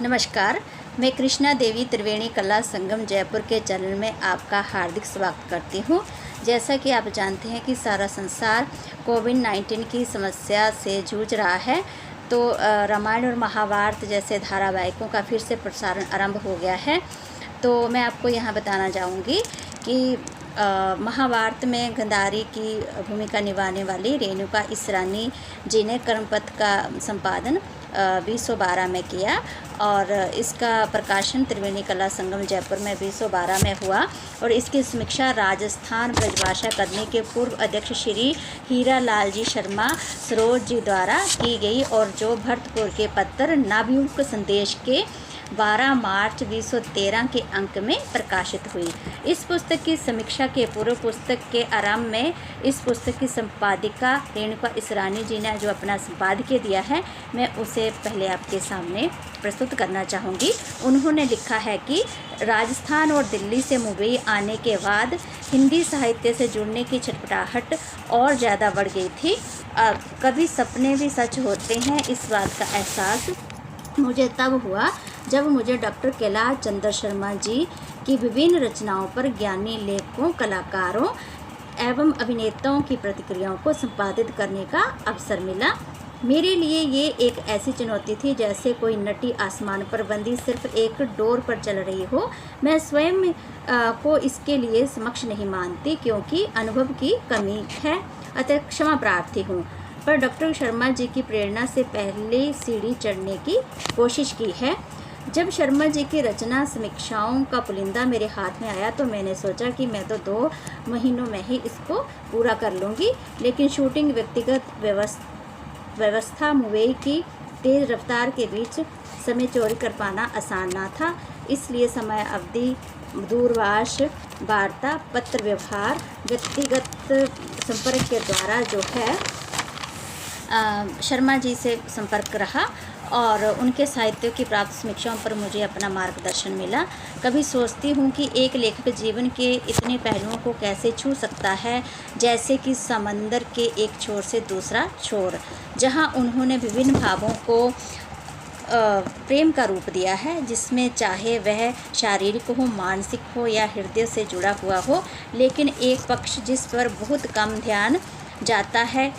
नमस्कार, मैं कृष्णा देवी त्रिवेणी कला संगम जयपुर के चैनल में आपका हार्दिक स्वागत करती हूँ। जैसा कि आप जानते हैं कि सारा संसार कोविड-19 की समस्या से जूझ रहा है, तो रामायण और महाभारत जैसे धारावाहिकों का फिर से प्रसारण आरंभ हो गया है। तो मैं आपको यहाँ बताना चाहूँगी कि महाभारत में गांधारी की भूमिका निभाने वाली रेणुका इसरानी जी ने कर्मपथ का संपादन 2012 में किया और इसका प्रकाशन त्रिवेणी कला संगम जयपुर में 2012 में हुआ और इसकी समीक्षा राजस्थान ब्रजभाषा अकादमी के पूर्व अध्यक्ष श्री हीरा लाल जी शर्मा सरोज जी द्वारा की गई और जो भरतपुर के पत्र नवयुग संदेश के 12 मार्च 2013 के अंक में प्रकाशित हुई। इस पुस्तक की समीक्षा के पूर्व पुस्तक के आरंभ में इस पुस्तक की संपादिका रेणुका इसरानी जी ने जो अपना संपादकीय दिया है, मैं उसे पहले आपके सामने प्रस्तुत करना चाहूँगी। उन्होंने लिखा है कि राजस्थान और दिल्ली से मुंबई आने के बाद हिंदी साहित्य से जुड़ने की छटपटाहट और ज़्यादा बढ़ गई थी। कभी सपने भी सच होते हैं, इस बात का एहसास मुझे तब हुआ जब मुझे डॉक्टर कैलाश चंद्र शर्मा जी की विभिन्न रचनाओं पर ज्ञानी लेखकों, कलाकारों एवं अभिनेताओं की प्रतिक्रियाओं को संपादित करने का अवसर मिला। मेरे लिए ये एक ऐसी चुनौती थी जैसे कोई नटी आसमान पर बंधी सिर्फ एक डोर पर चल रही हो। मैं स्वयं को इसके लिए सक्षम नहीं मानती क्योंकि अनुभव की कमी है, अतः क्षमा प्रार्थी हूँ, पर डॉक्टर शर्मा जी की प्रेरणा से पहले सीढ़ी चढ़ने की कोशिश की है। जब शर्मा जी की रचना समीक्षाओं का पुलिंदा मेरे हाथ में आया तो मैंने सोचा कि मैं तो 2 महीनों में ही इसको पूरा कर लूँगी, लेकिन शूटिंग, व्यक्तिगत व्यवस्था, मुंबई की तेज़ रफ्तार के बीच समय चोरी कर पाना आसान ना था। इसलिए समय अवधि, दूरभाष वार्ता, पत्र व्यवहार, व्यक्तिगत संपर्क के द्वारा जो है शर्मा जी से संपर्क रहा और उनके साहित्य की प्राप्त समीक्षाओं पर मुझे अपना मार्गदर्शन मिला। कभी सोचती हूँ कि एक लेखक जीवन के इतने पहलुओं को कैसे छू सकता है, जैसे कि समंदर के एक छोर से दूसरा छोर, जहाँ उन्होंने विभिन्न भावों को प्रेम का रूप दिया है, जिसमें चाहे वह शारीरिक हो, मानसिक हो या हृदय से जुड़ा हुआ हो, लेकिन एक पक्ष जिस पर बहुत कम ध्यान जाता है।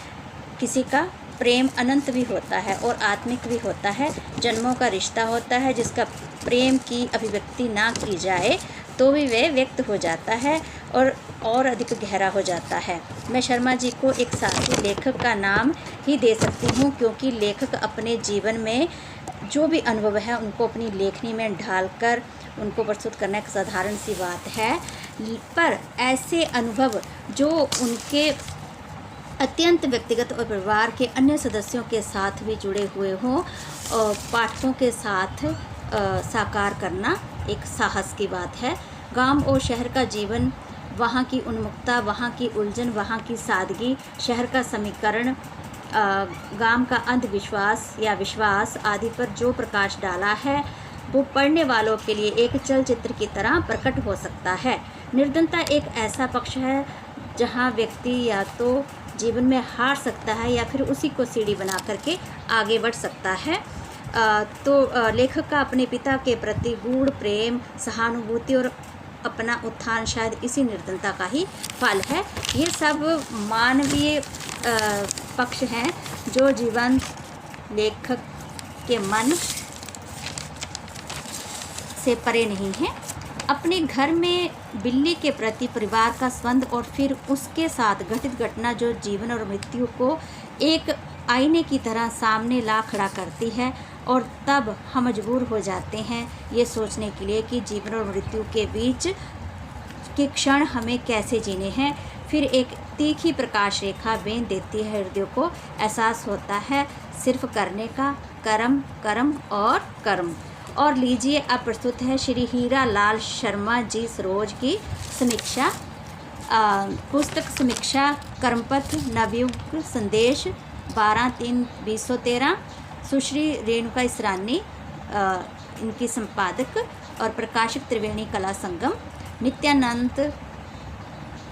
किसी का प्रेम अनंत भी होता है और आत्मिक भी होता है, जन्मों का रिश्ता होता है जिसका प्रेम की अभिव्यक्ति ना की जाए तो भी वह व्यक्त हो जाता है और अधिक गहरा हो जाता है। मैं शर्मा जी को एक साथी लेखक का नाम ही दे सकती हूँ क्योंकि लेखक अपने जीवन में जो भी अनुभव है उनको अपनी लेखनी में ढालकर उनको प्रस्तुत करना एक साधारण सी बात है, पर ऐसे अनुभव जो उनके अत्यंत व्यक्तिगत और परिवार के अन्य सदस्यों के साथ भी जुड़े हुए हों और पाठकों के साथ साकार करना एक साहस की बात है। गांव और शहर का जीवन, वहाँ की उन्मुक्तता, वहाँ की उलझन, वहाँ की सादगी, शहर का समीकरण, गांव का अंधविश्वास या विश्वास आदि पर जो प्रकाश डाला है वो पढ़ने वालों के लिए एक चलचित्र की तरह प्रकट हो सकता है। निर्धनता एक ऐसा पक्ष है जहाँ व्यक्ति या तो जीवन में हार सकता है या फिर उसी को सीढ़ी बना करके आगे बढ़ सकता है। तो लेखक का अपने पिता के प्रति गूढ़ प्रेम, सहानुभूति और अपना उत्थान शायद इसी निर्धनता का ही फल है। ये सब मानवीय पक्ष हैं जो जीवन लेखक के मन से परे नहीं हैं। अपने घर में बिल्ली के प्रति परिवार का संबंध और फिर उसके साथ घटित घटना जो जीवन और मृत्यु को एक आईने की तरह सामने ला खड़ा करती है, और तब हम मजबूर हो जाते हैं ये सोचने के लिए कि जीवन और मृत्यु के बीच के क्षण हमें कैसे जीने हैं। फिर एक तीखी प्रकाश रेखा बेन देती है हृदय को, एहसास होता है सिर्फ करने का, कर्म कर्म और कर्म। और लीजिए अब प्रस्तुत है श्री हीरा लाल शर्मा जी सरोज की समीक्षा। पुस्तक समीक्षा कर्मपथ नवयुग संदेश 12/3/2013, सुश्री रेणुका इसरानी इनकी संपादक और प्रकाशक त्रिवेणी कला संगम, नित्यानंद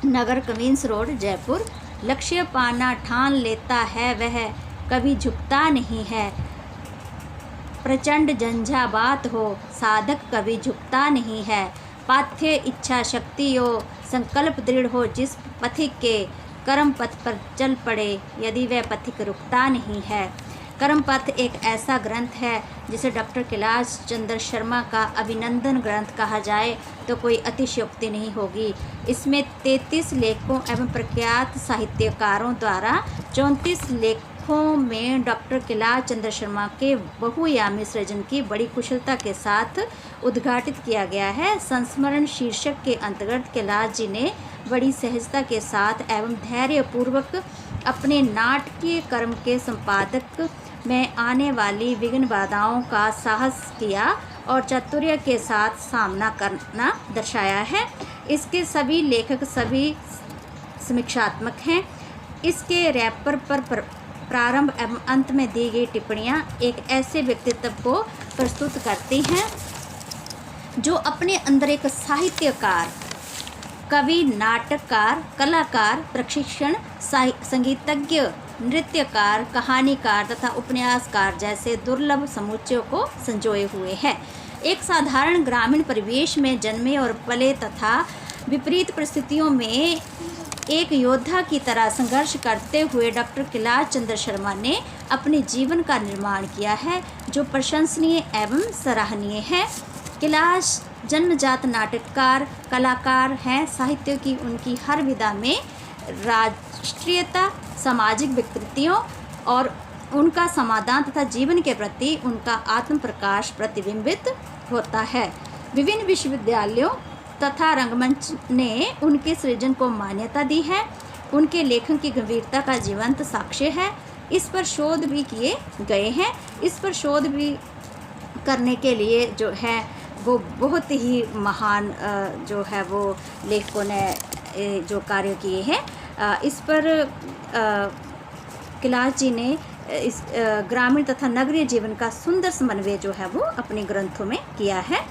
नगर, कवींस रोड, जयपुर। लक्ष्य पाना ठान लेता है वह कभी झुकता नहीं है, प्रचंड झंझावात हो, साधक कभी झुकता नहीं है। पाथ्य इच्छा शक्ति हो, संकल्प दृढ़ हो, जिस पथिक के कर्म पथ पर चल पड़े, यदि वह पथिक रुकता नहीं है। कर्म पथ एक ऐसा ग्रंथ है जिसे डॉक्टर कैलाश चंद्र शर्मा का अभिनंदन ग्रंथ कहा जाए तो कोई अतिशयोक्ति नहीं होगी। इसमें 33 लेखकों एवं प्रख्यात साहित्यकारों द्वारा 34 लेखों में डॉक्टर कैलाश चंद्र शर्मा के बहुआयामी सृजन की बड़ी कुशलता के साथ उद्घाटित किया गया है। संस्मरण शीर्षक के अंतर्गत कैलाश जी ने बड़ी सहजता के साथ एवं धैर्यपूर्वक अपने नाटकीय कर्म के संपादक में आने वाली विघ्न बाधाओं का साहस किया और चातुर्य के साथ सामना करना दर्शाया है। इसके सभी लेखक सभी समीक्षात्मक हैं। इसके रैपर पर प्रारंभ एवं अंत में दी गई टिप्पणियां एक ऐसे व्यक्तित्व को प्रस्तुत करती हैं जो अपने अंदर एक साहित्यकार, कवि, नाटककार, कलाकार, प्रशिक्षण, संगीतज्ञ, नृत्यकार, कहानीकार तथा उपन्यासकार जैसे दुर्लभ समुच्चयों को संजोए हुए हैं। एक साधारण ग्रामीण परिवेश में जन्मे और पले तथा विपरीत परिस्थितियों में एक योद्धा की तरह संघर्ष करते हुए डॉक्टर कैलाश चंद्र शर्मा ने अपने जीवन का निर्माण किया है, जो प्रशंसनीय एवं सराहनीय है। कैलाश जन्मजात नाटककार, कलाकार हैं। साहित्य की उनकी हर विधा में राष्ट्रीयता, सामाजिक विकृतियों और उनका समाधान तथा जीवन के प्रति उनका आत्म प्रकाश प्रतिबिंबित होता है। विभिन्न विश्वविद्यालयों तथा रंगमंच ने उनके सृजन को मान्यता दी है। उनके लेखन की गंभीरता का जीवंत साक्ष्य है। इस पर शोध भी किए गए हैं। इस पर शोध भी करने के लिए जो है वो बहुत ही महान जो है वो लेखकों ने जो कार्य किए हैं। इस पर कैलाश जी ने इस ग्रामीण तथा नगरीय जीवन का सुंदर समन्वय जो है वो अपने ग्रंथों में किया है।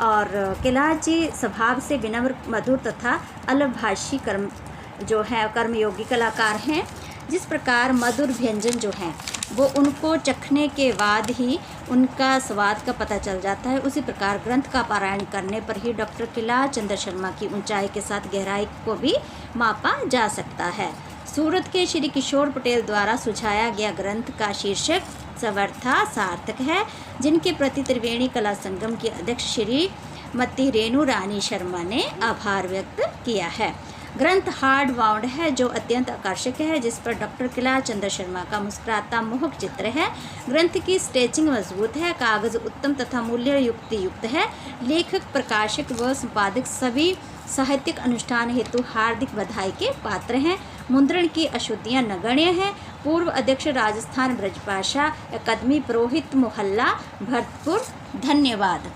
और कैलाश जी स्वभाव से विनम्र, मधुर तथा अलभाषी कर्मयोगी कलाकार हैं। जिस प्रकार मधुर व्यंजन जो हैं वो उनको चखने के बाद ही उनका स्वाद का पता चल जाता है, उसी प्रकार ग्रंथ का पारायण करने पर ही डॉक्टर कैलाश चंद्र शर्मा की ऊंचाई के साथ गहराई को भी मापा जा सकता है। सूरत के श्री किशोर पटेल द्वारा सुझाया गया ग्रंथ का शीर्षक समर्था सार्थक है, जिनके प्रति त्रिवेणी कला संगम की अध्यक्ष श्रीमती रेणु रानी शर्मा ने आभार व्यक्त किया है। ग्रंथ हार्ड बाउंड है जो अत्यंत आकर्षक है, जिस पर डॉक्टर कैलाश चंद्र शर्मा का मुस्कुराता मोहक चित्र है। ग्रंथ की स्टेचिंग मजबूत है, कागज उत्तम तथा मूल्य युक्त है। लेखक, प्रकाशक व संपादक सभी साहित्यिक अनुष्ठान हेतु हार्दिक बधाई के पात्र हैं। मुद्रण की अशुद्धियाँ नगण्य हैं। पूर्व अध्यक्ष राजस्थान ब्रजभाषा अकादमी पुरोहित मोहल्ला भरतपुर। धन्यवाद।